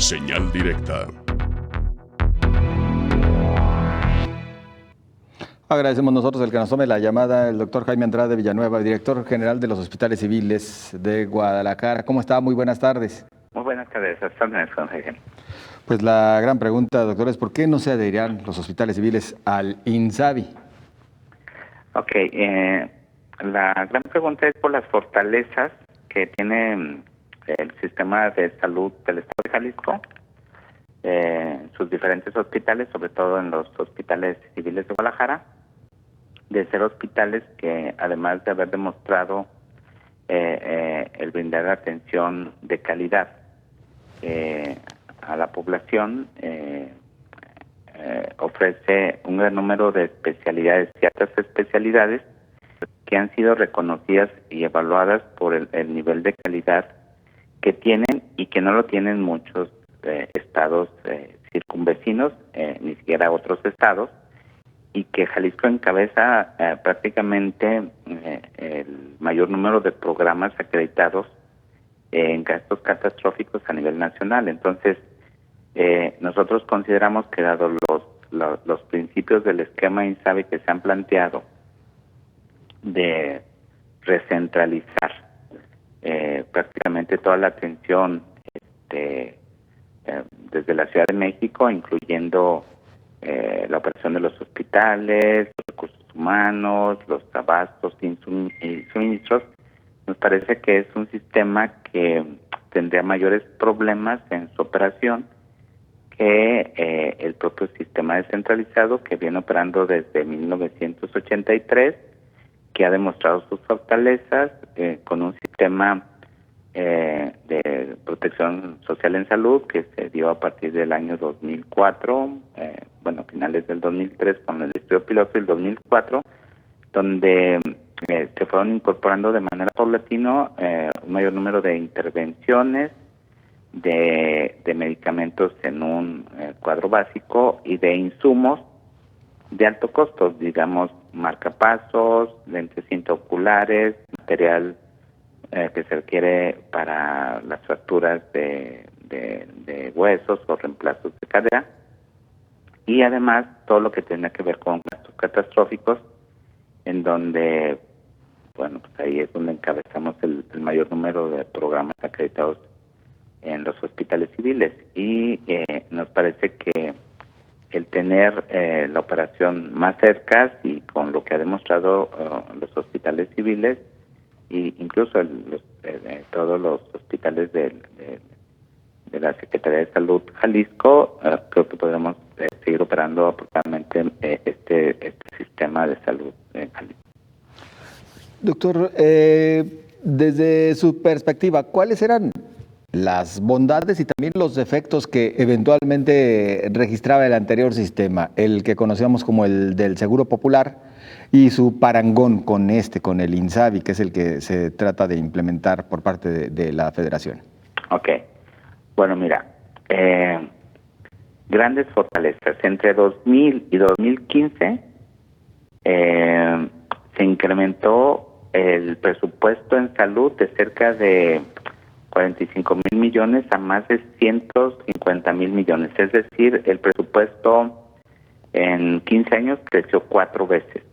Señal directa. Agradecemos nosotros el que nos tome la llamada el doctor Jaime Andrade Villanueva, director general de los Hospitales Civiles de Guadalajara. ¿Cómo está? Muy buenas tardes. Muy buenas tardes, Jorge. Pues la gran pregunta, doctor, es ¿por qué no se adherirán los hospitales civiles al INSABI? Ok, la gran pregunta es por las fortalezas que tiene el sistema de salud del Estado de Jalisco, sus diferentes hospitales, sobre todo en los hospitales civiles de Guadalajara, de ser hospitales que además de haber demostrado el brindar atención de calidad a la población, ofrece un gran número de especialidades, ciertas especialidades que han sido reconocidas y evaluadas por el nivel de calidad que tienen y que no lo tienen muchos estados circunvecinos, ni siquiera otros estados, y que Jalisco encabeza prácticamente el mayor número de programas acreditados en gastos catastróficos a nivel nacional. Entonces, nosotros consideramos que dado los principios del esquema INSABI que se han planteado de recentralizar prácticamente toda la atención desde la Ciudad de México, incluyendo la operación de los hospitales, los recursos humanos, los abastos y suministros, nos parece que es un sistema que tendría mayores problemas en su operación que el propio sistema descentralizado que viene operando desde 1983, que ha demostrado sus fortalezas con un sistema de protección social en salud que se dio a partir del año 2004, finales del 2003 con el estudio piloto del 2004, donde se fueron incorporando de manera paulatina un mayor número de intervenciones, de medicamentos en un cuadro básico y de insumos de alto costo, digamos marcapasos, lentes intraoculares, material que se requiere para las fracturas de huesos o reemplazos de cadera, y además todo lo que tenga que ver con gastos catastróficos, en donde, pues ahí es donde encabezamos el mayor número de programas acreditados en los hospitales civiles, y nos parece que el tener la operación más cerca y con lo que ha demostrado los hospitales civiles e incluso todos los hospitales de la Secretaría de Salud Jalisco, creo que podremos seguir operando apropiadamente este sistema de salud en Jalisco. Doctor, desde su perspectiva, ¿cuáles eran las bondades y también los defectos que eventualmente registraba el anterior sistema, el que conocíamos como el del Seguro Popular, y su parangón con el INSABI, que es el que se trata de implementar por parte de la Federación? Ok. Bueno, mira, grandes fortalezas. Entre 2000 y 2015 se incrementó el presupuesto en salud de cerca de 45,000 millones a más de 150,000 millones. Es decir, el presupuesto en 15 años creció 4 veces,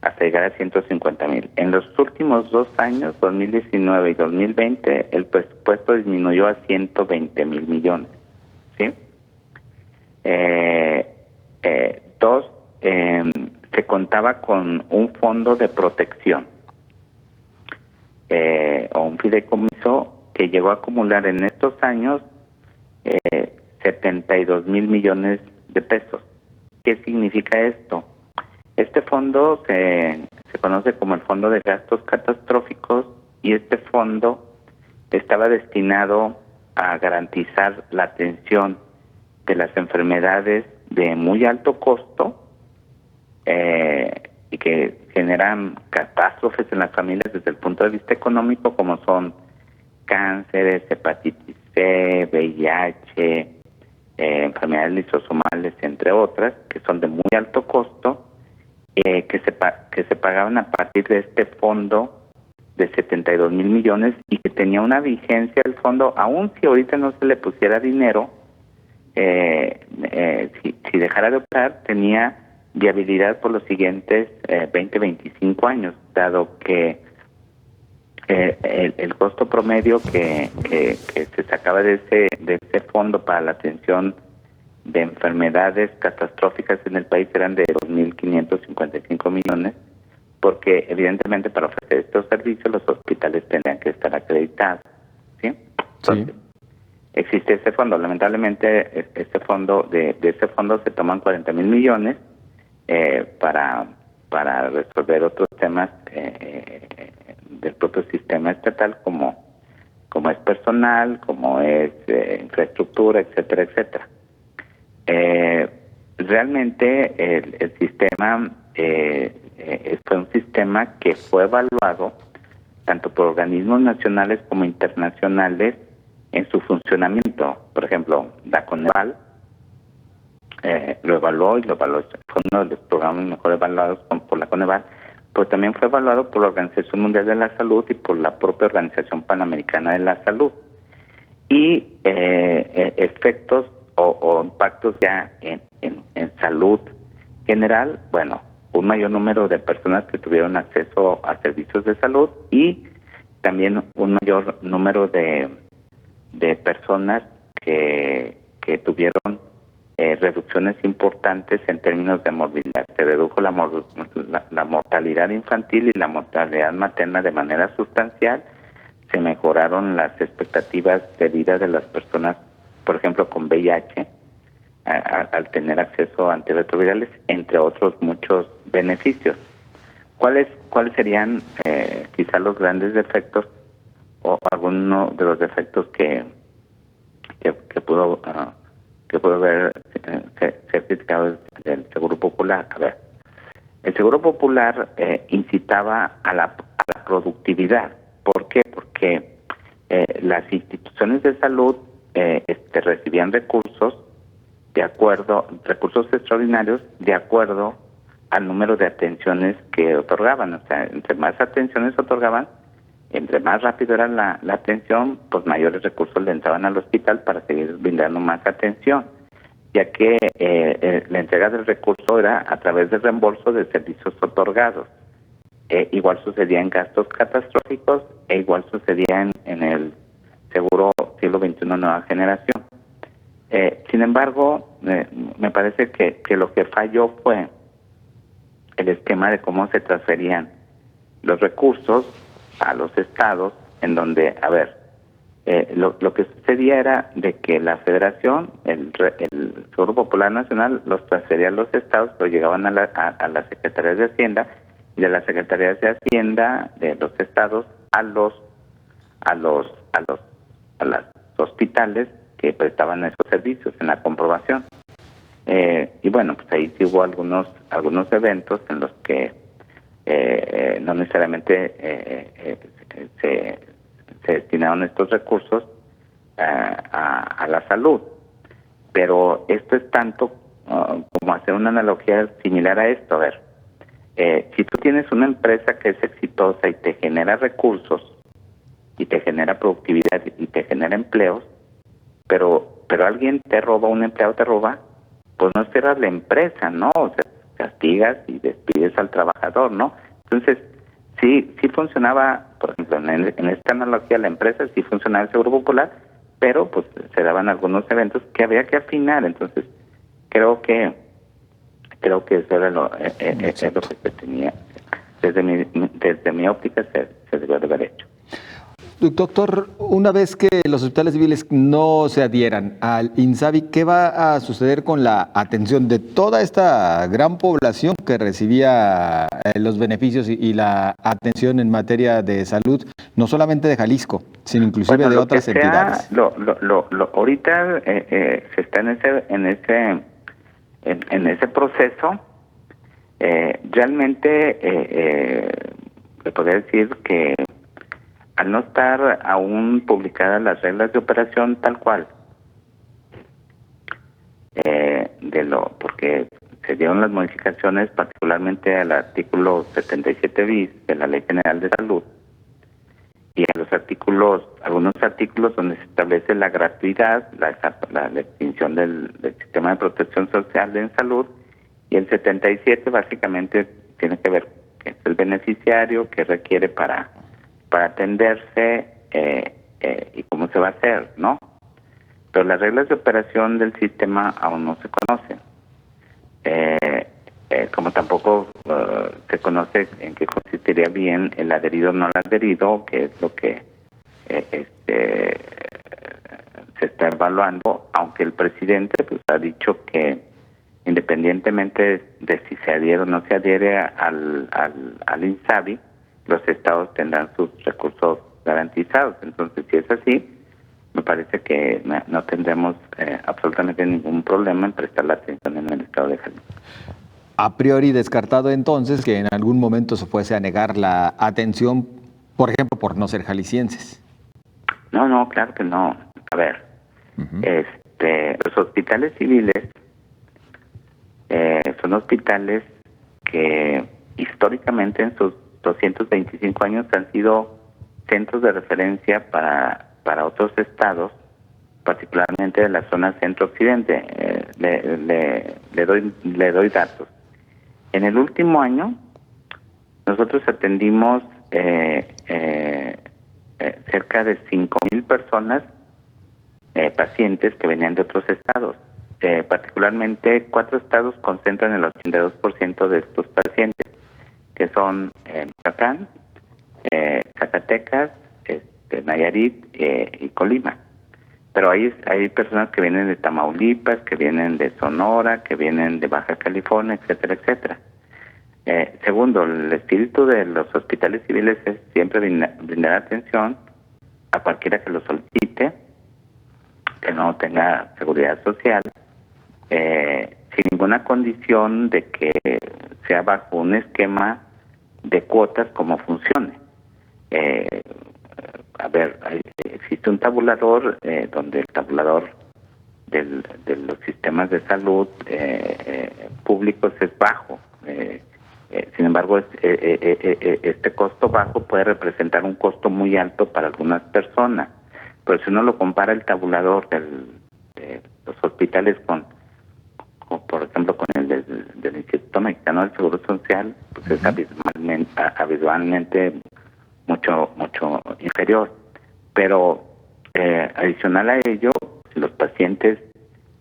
hasta llegar a 150,000. En los últimos 2 años, 2019 y 2020, el presupuesto disminuyó a 120,000 millones. ¿Sí? Se contaba con un fondo de protección o un fideicomiso que llegó a acumular en estos años 72,000 millones de pesos. ¿Qué significa esto? Este fondo se conoce como el Fondo de Gastos Catastróficos, y este fondo estaba destinado a garantizar la atención de las enfermedades de muy alto costo y que generan catástrofes en las familias desde el punto de vista económico, como son cánceres, hepatitis C, VIH, enfermedades lisosomales, entre otras, que son de muy alto costo, que se pagaban a partir de este fondo de 72,000 millones y que tenía una vigencia del fondo, aun si ahorita no se le pusiera dinero, si dejara de operar, tenía viabilidad por los siguientes 20-25 años, dado que el costo promedio que se sacaba de ese fondo para la atención de enfermedades catastróficas en el país eran de 2.555 millones, porque evidentemente para ofrecer estos servicios los hospitales tendrían que estar acreditados, ¿sí? Entonces, existe ese fondo. Lamentablemente, ese fondo de ese fondo se toman 40,000 millones para resolver otros temas del propio sistema estatal, como es personal, como es infraestructura, etcétera, etcétera. Realmente el sistema fue un sistema que fue evaluado tanto por organismos nacionales como internacionales en su funcionamiento. Por ejemplo, la Coneval lo evaluó fue uno de los programas mejor evaluados por la Coneval, pero también fue evaluado por la Organización Mundial de la Salud y por la propia Organización Panamericana de la Salud. Y efectos o impactos ya en salud general, bueno, un mayor número de personas que tuvieron acceso a servicios de salud y también un mayor número de personas que tuvieron reducciones importantes en términos de morbilidad. Se redujo la mortalidad infantil y la mortalidad materna de manera sustancial. Se mejoraron las expectativas de vida de las personas, por ejemplo, con VIH, al tener acceso a antirretrovirales, entre otros muchos beneficios. ¿Cuáles serían quizá los grandes defectos o alguno de los defectos que pudo haber ser criticado del Seguro Popular? A ver, el Seguro Popular incitaba a la productividad. ¿Por qué? Porque las instituciones de salud recibían recursos extraordinarios de acuerdo al número de atenciones que otorgaban. O sea, entre más atenciones otorgaban, entre más rápido era la atención, pues mayores recursos le entraban al hospital para seguir brindando más atención, ya que la entrega del recurso era a través del reembolso de servicios otorgados. Igual sucedía en gastos catastróficos e igual sucedía en el seguro siglo XXI Nueva Generación. Sin embargo, me parece que lo que falló fue el esquema de cómo se transferían los recursos a los estados, en donde, a ver, lo que sucedía era de que la Federación, el Seguro Popular Nacional, los transfería a los estados, pero llegaban a las Secretarías de Hacienda, y de las Secretarías de Hacienda de los estados a los hospitales que prestaban esos servicios en la comprobación. Y bueno, pues ahí sí hubo algunos eventos en los que no necesariamente se destinaron estos recursos a la salud. Pero esto es tanto como hacer una analogía similar a esto. A ver, si tú tienes una empresa que es exitosa y te genera recursos y te genera productividad y te genera empleos, pero alguien te roba, un empleado te roba, pues no cierras la empresa, ¿no? O sea, castigas y despides al trabajador, ¿no? Entonces, sí funcionaba, por ejemplo, en esta analogía, la empresa sí funcionaba el Seguro Popular, pero pues se daban algunos eventos que había que afinar. Entonces, creo que eso era lo que se tenía, desde mi óptica se debió de haber hecho. Doctor, una vez que los hospitales civiles no se adhieran al INSABI, ¿qué va a suceder con la atención de toda esta gran población que recibía los beneficios y la atención en materia de salud, no solamente de Jalisco, sino inclusive de otras entidades? Ahorita se está en ese proceso. Realmente le podría decir que al no estar aún publicadas las reglas de operación tal cual, porque se dieron las modificaciones particularmente al artículo 77 bis de la Ley General de Salud, algunos artículos donde se establece la gratuidad, la extinción del sistema de protección social en salud, y el 77 básicamente tiene que ver que es el beneficiario, que requiere para atenderse y cómo se va a hacer, ¿no? Pero las reglas de operación del sistema aún no se conocen. Como tampoco se conoce en qué consistiría bien el adherido o no adherido, que es lo que se está evaluando, aunque el presidente pues ha dicho que independientemente de si se adhiere o no se adhiere al INSABI, los estados tendrán sus recursos garantizados. Entonces, si es así, me parece que no tendremos absolutamente ningún problema en prestar la atención en el estado de Jalisco. A priori descartado entonces que en algún momento se fuese a negar la atención, por ejemplo, por no ser jaliscienses. No, claro que no. A ver, los hospitales civiles son hospitales que históricamente en sus 225 años han sido centros de referencia para otros estados, particularmente de la zona centro-occidente. Le doy datos. En el último año, nosotros atendimos cerca de 5,000 personas, pacientes que venían de otros estados. Particularmente, 4 estados concentran el 82% de estos pacientes, que son Michoacán, Zacatecas, Nayarit y Colima. Pero hay personas que vienen de Tamaulipas, que vienen de Sonora, que vienen de Baja California, etcétera, etcétera. Segundo, el espíritu de los hospitales civiles es siempre brindar atención a cualquiera que lo solicite, que no tenga seguridad social, sin ninguna condición de que sea bajo un esquema de cuotas como funcione. Existe un tabulador donde el tabulador de los sistemas de salud públicos es bajo. Sin embargo, este costo bajo puede representar un costo muy alto para algunas personas. Pero si uno lo compara el tabulador de los hospitales con, por ejemplo, con el del Instituto Mexicano del Seguro Social, pues es abismalmente mucho inferior. Pero adicional a ello, si los pacientes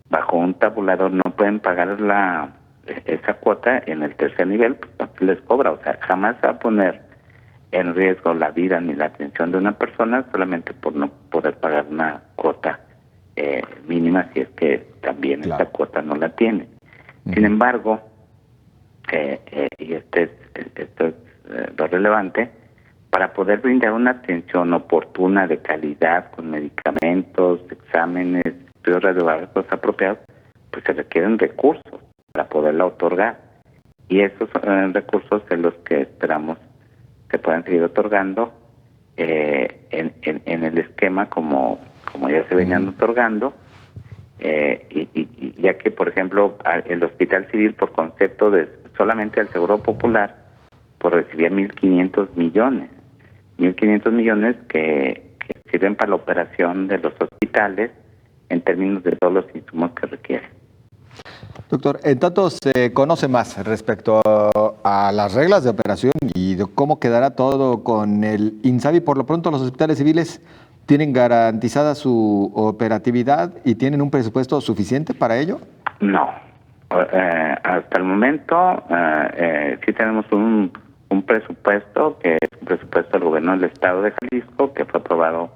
bajo un tabulador no pueden pagar esa cuota en el tercer nivel, pues no se les cobra. O sea, jamás va a poner en riesgo la vida ni la atención de una persona solamente por no poder pagar una cuota mínima, si es que también esta cuota no la tiene. Sin embargo, y esto es lo relevante, para poder brindar una atención oportuna de calidad con medicamentos, exámenes, estudios radiográficos apropiados, pues se requieren recursos para poderla otorgar. Y esos recursos son los que esperamos que puedan seguir otorgando en el esquema como ya se venían otorgando, y ya que, por ejemplo, el Hospital Civil, por concepto de solamente al Seguro Popular, pues recibía 1,500 millones. 1,500 millones que sirven para la operación de los hospitales en términos de todos los insumos que requieren. Doctor, en tanto se conoce más respecto a las reglas de operación y de cómo quedará todo con el INSABI. Por lo pronto, los hospitales civiles tienen garantizada su operatividad y tienen un presupuesto suficiente para ello. No, hasta el momento sí tenemos un presupuesto, que es un presupuesto del gobierno del estado de Jalisco, que fue aprobado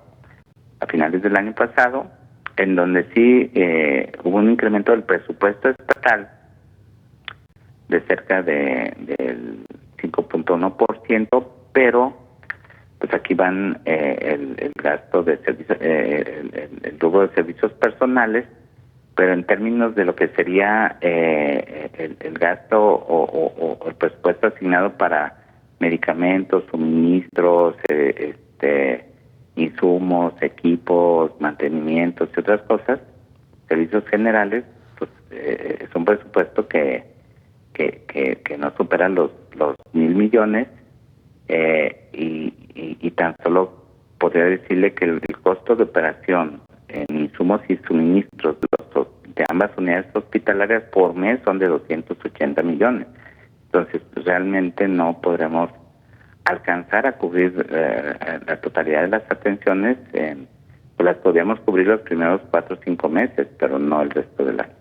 a finales del año pasado, en donde sí hubo un incremento del presupuesto estatal de cerca del 5.1%, pero pues aquí van el gasto de servicios, el rubro de servicios personales, pero en términos de lo que sería el gasto o el presupuesto asignado para medicamentos, suministros, insumos, equipos, mantenimientos y otras cosas, servicios generales, pues es un presupuesto que no supera los 1,000 millones, y tan solo podría decirle que el costo de operación en insumos y suministros de ambas unidades hospitalarias por mes son de 280 millones. Entonces, pues, realmente no podremos alcanzar a cubrir la totalidad de las atenciones. Pues las podríamos cubrir los primeros 4 o 5 meses, pero no el resto del año.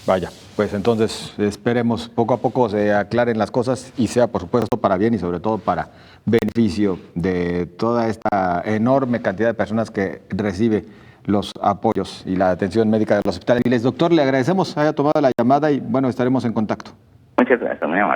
Vaya, pues entonces esperemos poco a poco se aclaren las cosas y sea por supuesto para bien y sobre todo para beneficio de toda esta enorme cantidad de personas que recibe los apoyos y la atención médica de los hospitales. Doctor, le agradecemos haya tomado la llamada y bueno, estaremos en contacto. Muchas gracias, muy amable.